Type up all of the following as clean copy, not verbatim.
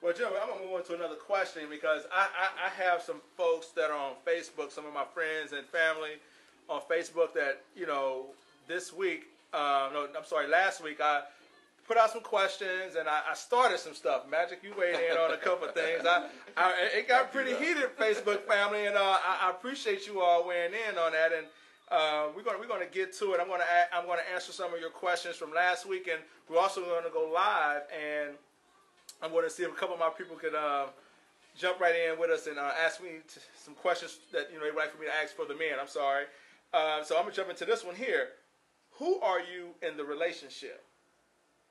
Well, gentlemen, I'm going to move on to another question because I have some folks that are on Facebook, some of my friends and family on Facebook that, you know, this week, last week, I put out some questions and I started some stuff. Magic, you weighed in on a couple of things. It got pretty heated, Facebook family, and I appreciate you all weighing in on that. And we're going to get to it. I'm going to answer some of your questions from last week, and we're also going to go live, and I'm going to see if a couple of my people could jump right in with us and ask me some questions that they'd like for me to ask for the men. I'm sorry. So I'm going to jump into this one here. Who are you in the relationship?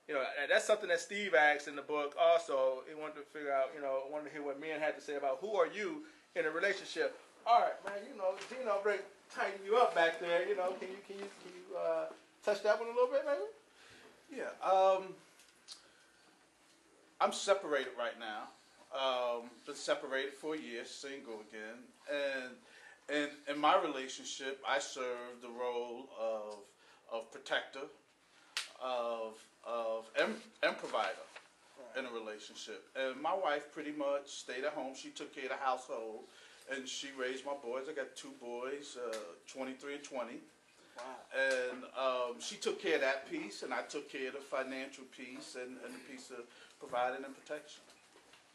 And that's something that Steve asked in the book also. He wanted to figure out, wanted to hear what men had to say about who are you in a relationship. All right, man, Gino, tighten you up back there. Can you touch that one a little bit, maybe? Yeah. I'm separated right now. Been separated for a year, single again, and in my relationship, I serve the role of protector, and provider in a relationship. And my wife pretty much stayed at home. She took care of the household, and she raised my boys. I got 2 boys, 23 and 20. Wow. And she took care of that piece, and I took care of the financial piece and the piece of providing and protection.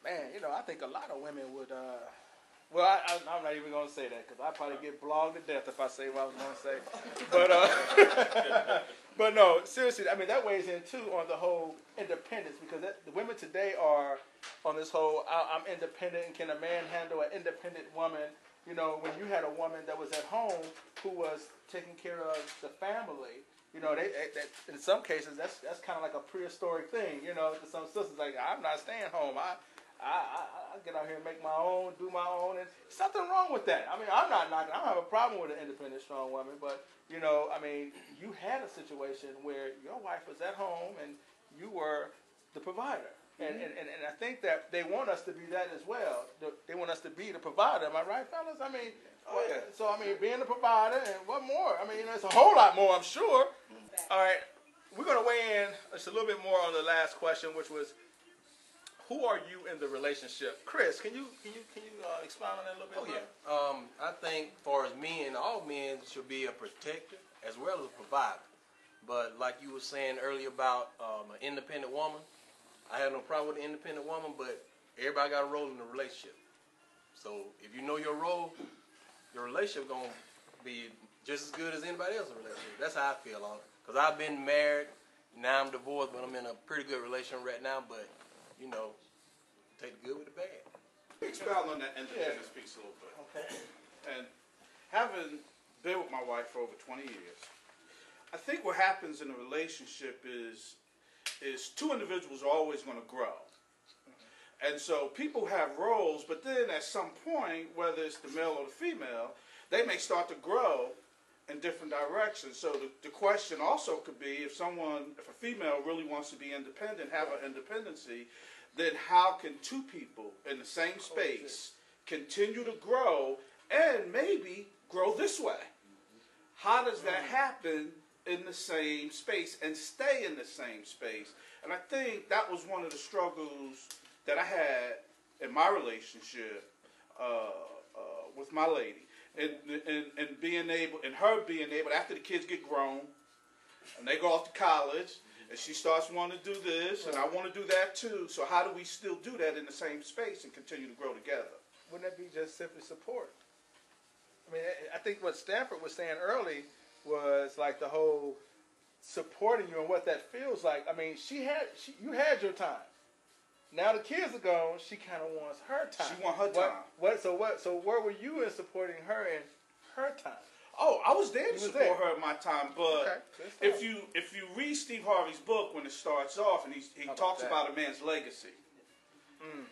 Man, I think a lot of women would. I'm not even going to say that because I'd probably get blogged to death if I say what I was going to say. But no, seriously, I mean, that weighs in too on the whole independence because the women today are on this whole, I'm independent, and can a man handle an independent woman? When you had a woman that was at home who was taking care of the family, they in some cases, that's kind of like a prehistoric thing, to some sisters, like, I'm not staying home. I get out here and make my own, do my own, and there's nothing wrong with that. I mean, I'm not knocking. I don't have a problem with an independent, strong woman, but, you had a situation where your wife was at home and you were the provider. And I think that they want us to be that as well. They want us to be the provider. Am I right, fellas? I mean, so, being the provider and what more? I mean, it's a whole lot more, I'm sure. All right, we're going to weigh in just a little bit more on the last question, which was, who are you in the relationship? Chris, can you expound on that a little bit? Oh, yeah. I think as far as men, all men should be a protector as well as a provider. But like you were saying earlier about an independent woman, I have no problem with an independent woman, but everybody got a role in the relationship. So if you know your role, your relationship going to be just as good as anybody else's relationship. That's how I feel on it. Because I've been married, now I'm divorced, but I'm in a pretty good relationship right now, but take the good with the bad. Expound on that independence piece a little bit. Okay. And having been with my wife for over 20 years, I think what happens in a relationship is 2 individuals are always going to grow. And so people have roles, but then at some point, whether it's the male or the female, they may start to grow in different directions. So the question also could be if a female really wants to be independent, have an independency, then how can 2 people in the same space continue to grow and maybe grow this way? How does that happen in the same space and stay in the same space? And I think that was one of the struggles that I had in my relationship with my lady. And being able, after the kids get grown and they go off to college, and she starts wanting to do this, and I want to do that too. So how do we still do that in the same space and continue to grow together? Wouldn't that be just simply support? I mean, I think what Stanford was saying early was like the whole supporting you and what that feels like. I mean, you had your time. Now the kids are gone. She kind of wants her time. She wants her time. So where were you in supporting her in her time? Oh, I was there to support her in my time, but okay. if you read Steve Harvey's book when it starts off, and he talks about a man's legacy,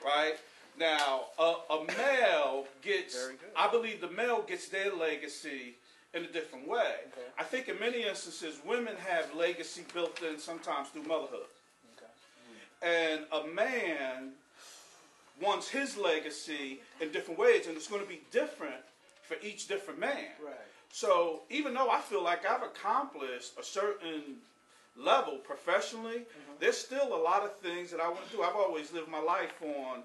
right? Now, a male gets, I believe the male gets their legacy in a different way. Okay. I think in many instances, women have legacy built in sometimes through motherhood. Okay. And a man wants his legacy in different ways, and it's going to be different for each different man. Right. So even though I feel like I've accomplished a certain level professionally, there's still a lot of things that I want to do. I've always lived my life on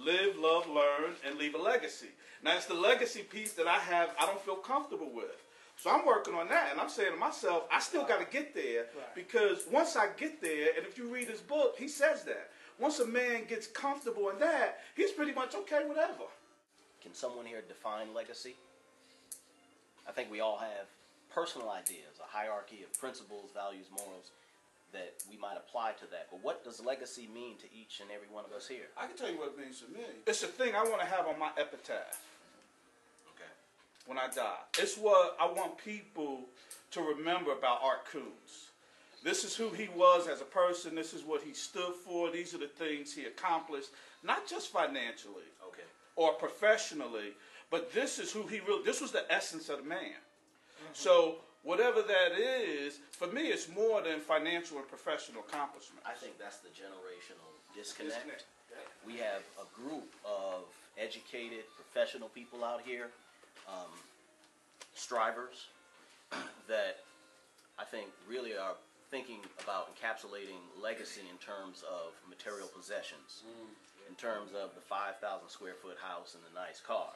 live, love, learn, and leave a legacy. Now, it's the legacy piece that I don't feel comfortable with. So I'm working on that, and I'm saying to myself, I still got to get there, because once I get there, and if you read his book, he says that. Once a man gets comfortable in that, he's pretty much okay, whatever. Can someone here define legacy? I think we all have personal ideas, a hierarchy of principles, values, morals that we might apply to that. But what does legacy mean to each and every one of us here? I can tell you what it means to me. It's a thing I want to have on my epitaph. Okay. When I die. It's what I want people to remember about Art Coons. This is who he was as a person. This is what he stood for. These are the things he accomplished, not just financially or professionally, but this is who he really, this was the essence of the man. So whatever that is, for me, it's more than financial and professional accomplishment. I think that's the generational disconnect. We have a group of educated, professional people out here, strivers, that I think really are thinking about encapsulating legacy in terms of material possessions, in terms of the 5,000 square foot house and the nice car.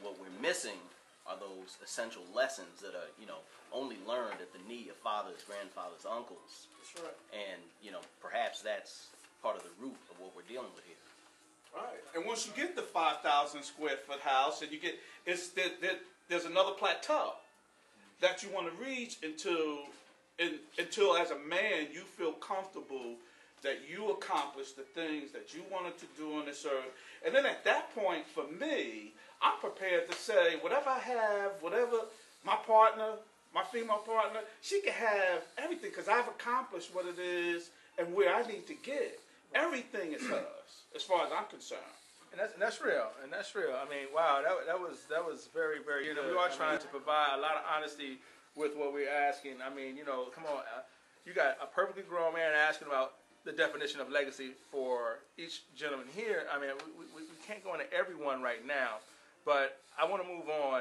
What we're missing are those essential lessons that are, only learned at the knee of fathers, grandfathers, uncles. That's right. And, perhaps that's part of the root of what we're dealing with here. Right. And once you get the 5,000 square foot house, and you get, there's another plateau that you want to reach until as a man you feel comfortable that you accomplished the things that you wanted to do on this earth. And then at that point, for me, I'm prepared to say, whatever I have, whatever my partner, my female partner, she can have everything, because I've accomplished what it is and where I need to get. Everything is hers, as far as I'm concerned. And that's real. And that's real. I mean, wow, that was very, very good. We are trying to provide a lot of honesty with what we're asking. I mean, come on. You got a perfectly grown man asking about the definition of legacy for each gentleman here. I mean, we can't go into everyone right now, but I want to move on.